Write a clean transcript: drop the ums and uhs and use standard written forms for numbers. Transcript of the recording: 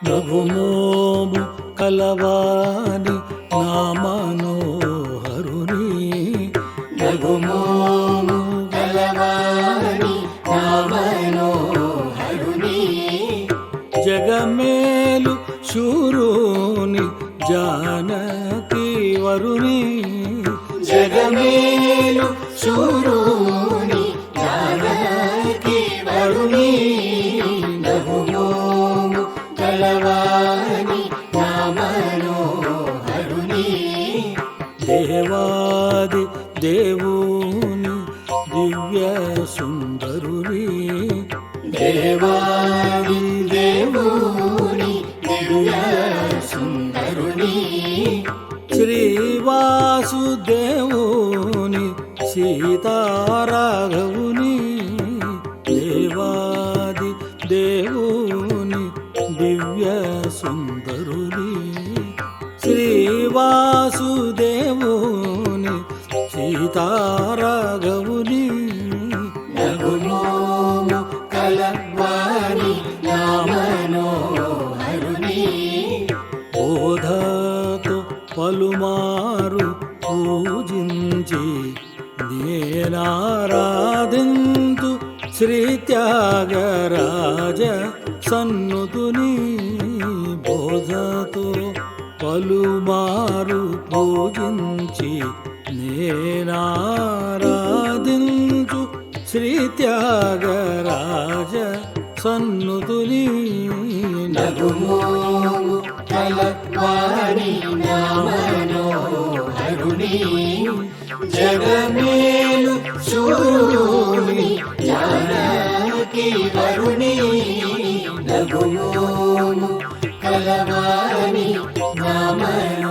రఘుమోము కలవాని నా మనోహరుని రఘుమోము కలవాని నా మనోహరుని జగమేలు శూరుని జానకి వరుని జగమేలు శూరుని జానకి వరుని రఘుమోము కలవాని నా మనోహరుని దేవాది దేవుని దివ్య సుందరుని దేవాది దేవుని దివ్య సుందరుని శ్రీవాసుదేవుని సీతారాఘవుని దేవాది దేవుని దివ్య సుందరుని శ్రీవాసుదేవుని సీతారాఘవుని రఘుమోము కలవాని నా మనోహరుని బోధతో పలుమారు పూజించి నేనారాధింతు శ్రీ త్యాగరాజ సన్నుతుని బోధతో పలుమారు పూజించి నేనారాధించు శ్రీ త్యాగరాజ సన్నుతుని రఘుమోము కలవాని నా మనోహరుని జగమేలు శూరుని జానకి వరుని రఘుమోము కలవాని నా మనోహరుని